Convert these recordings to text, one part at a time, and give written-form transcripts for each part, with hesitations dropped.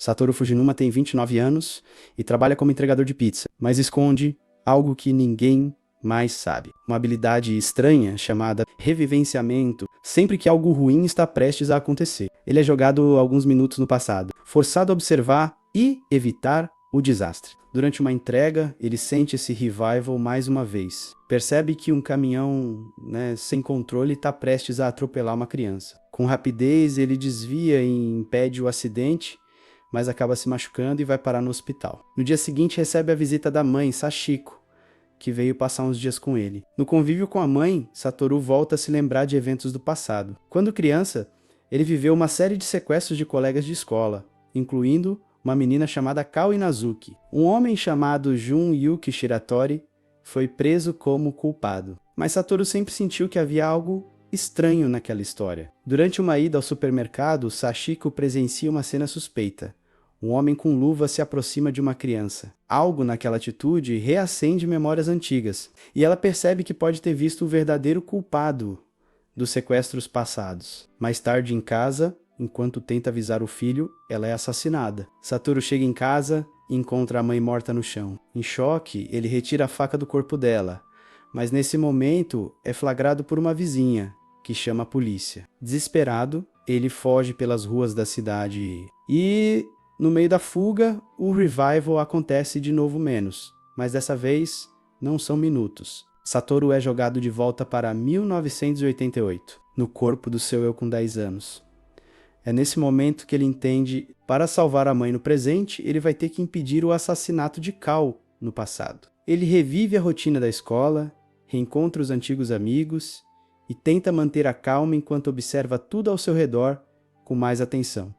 Satoru Fujinuma tem 29 anos e trabalha como entregador de pizza, mas esconde algo que ninguém mais sabe. Uma habilidade estranha chamada revivenciamento, sempre que algo ruim está prestes a acontecer. Ele é jogado alguns minutos no passado, forçado a observar e evitar o desastre. Durante uma entrega, ele sente esse revival mais uma vez. Percebe que um caminhão, sem controle está prestes a atropelar uma criança. Com rapidez, ele desvia e impede o acidente, mas acaba se machucando e vai parar no hospital. No dia seguinte, recebe a visita da mãe, Sachiko, que veio passar uns dias com ele. No convívio com a mãe, Satoru volta a se lembrar de eventos do passado. Quando criança, ele viveu uma série de sequestros de colegas de escola, incluindo uma menina chamada Kao Inazuki. Um homem chamado Jun Yuki Shiratori foi preso como culpado. Mas Satoru sempre sentiu que havia algo estranho naquela história. Durante uma ida ao supermercado, Sachiko presencia uma cena suspeita. Um homem com luva se aproxima de uma criança. Algo naquela atitude reacende memórias antigas, e ela percebe que pode ter visto o verdadeiro culpado dos sequestros passados. Mais tarde em casa, enquanto tenta avisar o filho, ela é assassinada. Satoru chega em casa e encontra a mãe morta no chão. Em choque, ele retira a faca do corpo dela, mas nesse momento é flagrado por uma vizinha, que chama a polícia. Desesperado, ele foge pelas ruas da cidade e, no meio da fuga, o revival acontece de novo menos, mas dessa vez não são minutos. Satoru é jogado de volta para 1988, no corpo do seu eu com 10 anos. É nesse momento que ele entende, para salvar a mãe no presente, ele vai ter que impedir o assassinato de Kao no passado. Ele revive a rotina da escola, reencontra os antigos amigos e tenta manter a calma enquanto observa tudo ao seu redor com mais atenção.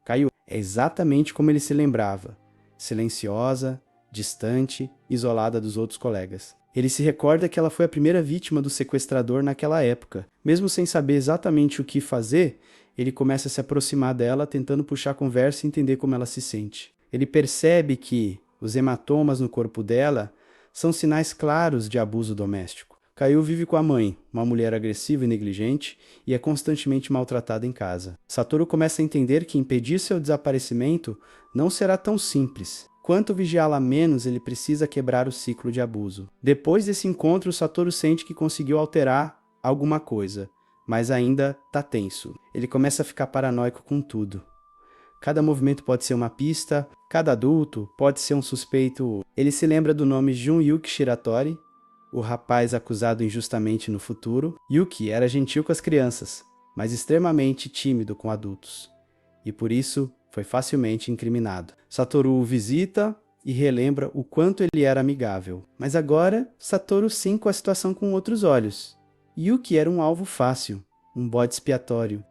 Caio é exatamente como ele se lembrava, silenciosa, distante, isolada dos outros colegas. Ele se recorda que ela foi a primeira vítima do sequestrador naquela época. Mesmo sem saber exatamente o que fazer, ele começa a se aproximar dela, tentando puxar a conversa e entender como ela se sente. Ele percebe que os hematomas no corpo dela são sinais claros de abuso doméstico. Caio vive com a mãe, uma mulher agressiva e negligente, e é constantemente maltratada em casa. Satoru começa a entender que impedir seu desaparecimento não será tão simples. Quanto vigiá-la menos, ele precisa quebrar o ciclo de abuso. Depois desse encontro, Satoru sente que conseguiu alterar alguma coisa, mas ainda tá tenso. Ele começa a ficar paranoico com tudo. Cada movimento pode ser uma pista, cada adulto pode ser um suspeito. Ele se lembra do nome Jun Yuki Shiratori, o rapaz acusado injustamente no futuro. Yuki era gentil com as crianças, mas extremamente tímido com adultos, e por isso foi facilmente incriminado. Satoru o visita e relembra o quanto ele era amigável. Mas agora, Satoru sim com a situação com outros olhos. Yuki era um alvo fácil, um bode expiatório.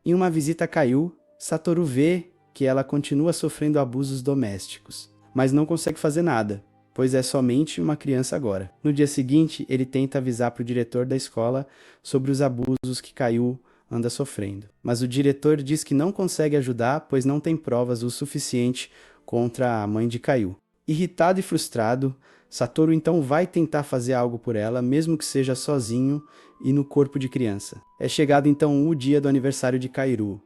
Em uma visita a Caio, Satoru vê que ela continua sofrendo abusos domésticos, mas não consegue fazer nada, pois é somente uma criança agora. No dia seguinte, ele tenta avisar para o diretor da escola sobre os abusos que Caio anda sofrendo. Mas o diretor diz que não consegue ajudar, pois não tem provas o suficiente contra a mãe de Caio. Irritado e frustrado, Satoru então vai tentar fazer algo por ela, mesmo que seja sozinho e no corpo de criança. É chegado então o dia do aniversário de Kaoru,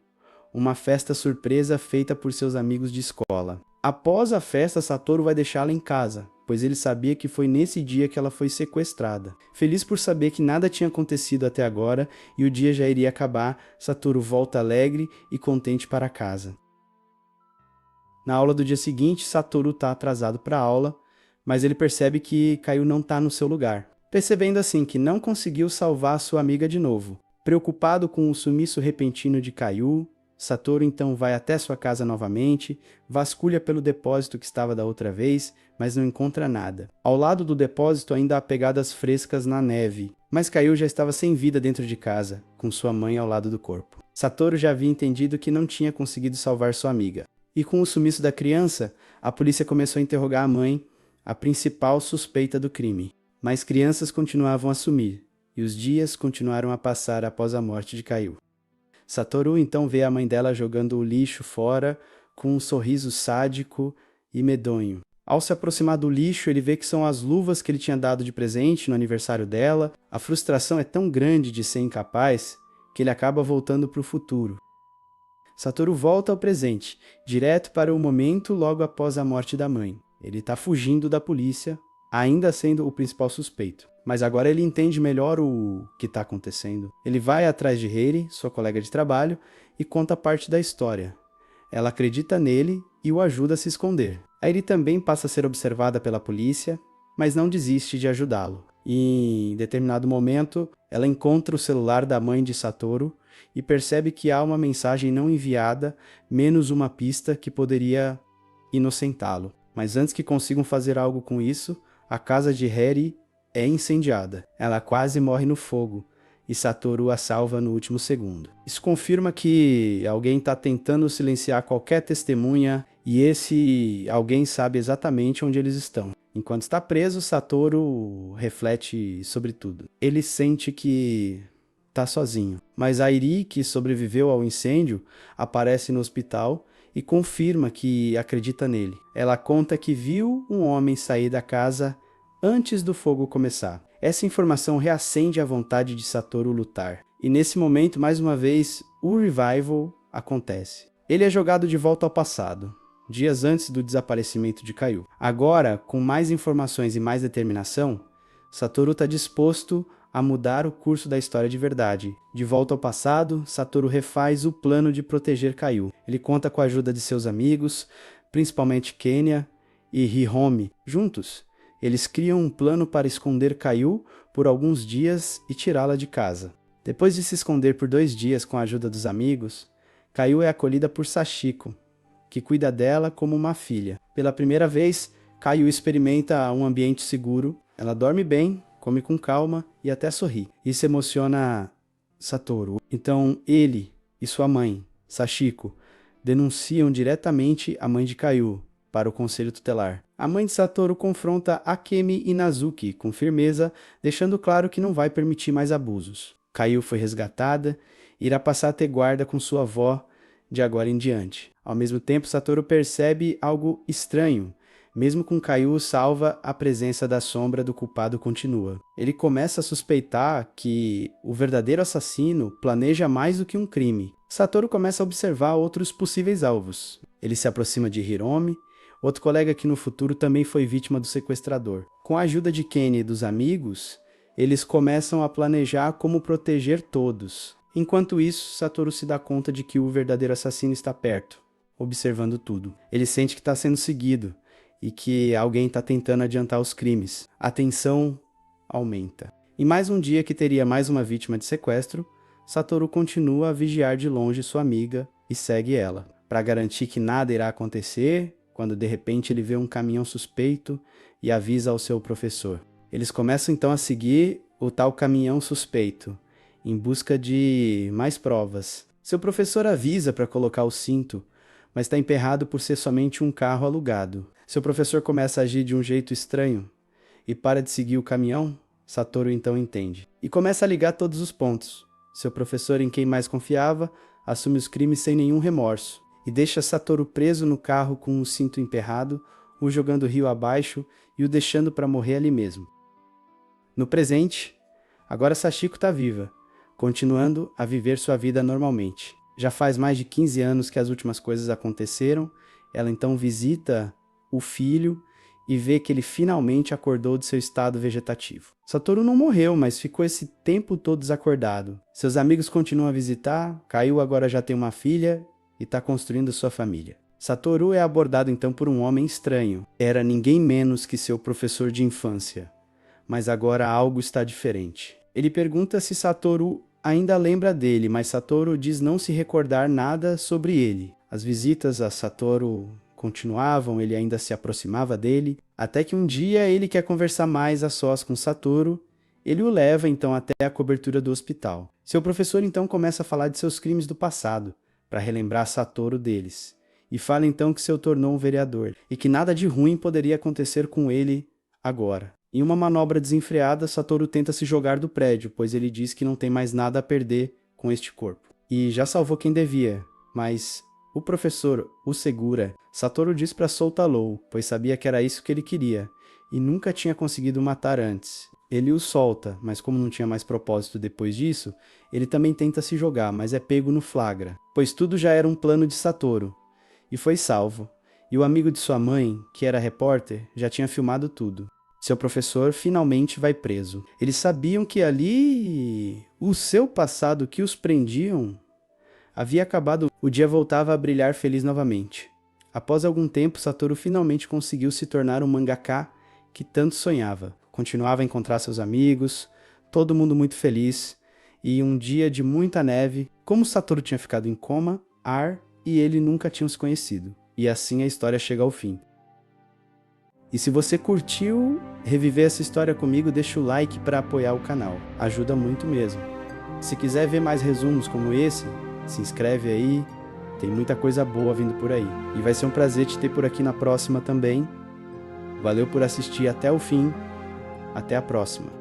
uma festa surpresa feita por seus amigos de escola. Após a festa, Satoru vai deixá-la em casa, pois ele sabia que foi nesse dia que ela foi sequestrada. Feliz por saber que nada tinha acontecido até agora e o dia já iria acabar, Satoru volta alegre e contente para casa. Na aula do dia seguinte, Satoru está atrasado para a aula, mas ele percebe que Caio não está no seu lugar. Percebendo assim que não conseguiu salvar sua amiga de novo. Preocupado com o sumiço repentino de Caio, Satoru então vai até sua casa novamente, vasculha pelo depósito que estava da outra vez, mas não encontra nada. Ao lado do depósito ainda há pegadas frescas na neve, mas Caio já estava sem vida dentro de casa, com sua mãe ao lado do corpo. Satoru já havia entendido que não tinha conseguido salvar sua amiga. E com o sumiço da criança, a polícia começou a interrogar a mãe, a principal suspeita do crime. Mas crianças continuavam a sumir, e os dias continuaram a passar após a morte de Caio. Satoru então vê a mãe dela jogando o lixo fora com um sorriso sádico e medonho. Ao se aproximar do lixo, ele vê que são as luvas que ele tinha dado de presente no aniversário dela. A frustração é tão grande de ser incapaz que ele acaba voltando para o futuro. Satoru volta ao presente, direto para o momento logo após a morte da mãe. Ele está fugindo da polícia, ainda sendo o principal suspeito. Mas agora ele entende melhor o que está acontecendo. Ele vai atrás de Heiri, sua colega de trabalho, e conta parte da história. Ela acredita nele e o ajuda a se esconder. A Heiri também passa a ser observada pela polícia, mas não desiste de ajudá-lo. E, em determinado momento, ela encontra o celular da mãe de Satoru e percebe que há uma mensagem não enviada, menos uma pista que poderia inocentá-lo. Mas antes que consigam fazer algo com isso, a casa de Heiri é incendiada. Ela quase morre no fogo e Satoru a salva no último segundo. Isso confirma que alguém está tentando silenciar qualquer testemunha e esse alguém sabe exatamente onde eles estão. Enquanto está preso, Satoru reflete sobre tudo. Ele sente que está sozinho, mas a Eri, que sobreviveu ao incêndio, aparece no hospital e confirma que acredita nele. Ela conta que viu um homem sair da casa antes do fogo começar. Essa informação reacende a vontade de Satoru lutar. E nesse momento, mais uma vez, o revival acontece. Ele é jogado de volta ao passado, dias antes do desaparecimento de Kaiô. Agora, com mais informações e mais determinação, Satoru está disposto a mudar o curso da história de verdade. De volta ao passado, Satoru refaz o plano de proteger Kaiô. Ele conta com a ajuda de seus amigos, principalmente Kenya e Hiromi. Juntos, eles criam um plano para esconder Kaiô por alguns dias e tirá-la de casa. Depois de se esconder por 2 dias com a ajuda dos amigos, Kaiô é acolhida por Sachiko, que cuida dela como uma filha. Pela primeira vez, Kaiô experimenta um ambiente seguro. Ela dorme bem, come com calma e até sorri. Isso emociona Satoru. Então ele e sua mãe, Sachiko, denunciam diretamente a mãe de Kaiô para o conselho tutelar. A mãe de Satoru confronta Akemi Inazuki com firmeza, deixando claro que não vai permitir mais abusos. Kaiô foi resgatada e irá passar a ter guarda com sua avó de agora em diante. Ao mesmo tempo, Satoru percebe algo estranho. Mesmo com Kaiô salva, a presença da sombra do culpado continua. Ele começa a suspeitar que o verdadeiro assassino planeja mais do que um crime. Satoru começa a observar outros possíveis alvos. Ele se aproxima de Hiromi, outro colega que no futuro também foi vítima do sequestrador. Com a ajuda de Kenny e dos amigos, eles começam a planejar como proteger todos. Enquanto isso, Satoru se dá conta de que o verdadeiro assassino está perto, observando tudo. Ele sente que está sendo seguido e que alguém está tentando adiantar os crimes. A tensão aumenta. Em mais um dia que teria mais uma vítima de sequestro, Satoru continua a vigiar de longe sua amiga e segue ela, para garantir que nada irá acontecer quando de repente ele vê um caminhão suspeito e avisa ao seu professor. Eles começam então a seguir o tal caminhão suspeito, em busca de mais provas. Seu professor avisa para colocar o cinto, mas está emperrado por ser somente um carro alugado. Seu professor começa a agir de um jeito estranho e para de seguir o caminhão. Satoru então entende e começa a ligar todos os pontos. Seu professor, em quem mais confiava, assume os crimes sem nenhum remorso e deixa Satoru preso no carro com o cinto emperrado, o jogando rio abaixo e o deixando para morrer ali mesmo. No presente, agora Sachiko está viva, continuando a viver sua vida normalmente. Já faz mais de 15 anos que as últimas coisas aconteceram. Ela então visita o filho e vê que ele finalmente acordou de seu estado vegetativo. Satoru não morreu, mas ficou esse tempo todo desacordado. Seus amigos continuam a visitar, Kaiô agora já tem uma filha e está construindo sua família. Satoru é abordado então por um homem estranho. Era ninguém menos que seu professor de infância. Mas agora algo está diferente. Ele pergunta se Satoru ainda lembra dele, mas Satoru diz não se recordar nada sobre ele. As visitas a Satoru continuavam, ele ainda se aproximava dele, até que um dia ele quer conversar mais a sós com Satoru. Ele o leva então até a cobertura do hospital. Seu professor então começa a falar de seus crimes do passado, para relembrar Satoru deles. E fala então que se tornou um vereador, e que nada de ruim poderia acontecer com ele agora. Em uma manobra desenfreada, Satoru tenta se jogar do prédio, pois ele diz que não tem mais nada a perder com este corpo. E já salvou quem devia, mas o professor o segura. Satoru diz para soltá-lo, pois sabia que era isso que ele queria, e nunca tinha conseguido matar antes. Ele o solta, mas como não tinha mais propósito depois disso, ele também tenta se jogar, mas é pego no flagra, pois tudo já era um plano de Satoru, e foi salvo. E o amigo de sua mãe, que era repórter, já tinha filmado tudo. Seu professor finalmente vai preso. Eles sabiam que ali o seu passado que os prendiam havia acabado. O dia voltava a brilhar feliz novamente. Após algum tempo, Satoru finalmente conseguiu se tornar um mangaka que tanto sonhava. Continuava a encontrar seus amigos, todo mundo muito feliz, e um dia de muita neve, como Satoru tinha ficado em coma, ar e ele nunca tinham se conhecido. E assim a história chega ao fim. E se você curtiu reviver essa história comigo, deixa o like para apoiar o canal. Ajuda muito mesmo. Se quiser ver mais resumos como esse, se inscreve aí. Tem muita coisa boa vindo por aí. E vai ser um prazer te ter por aqui na próxima também. Valeu por assistir até o fim. Até a próxima.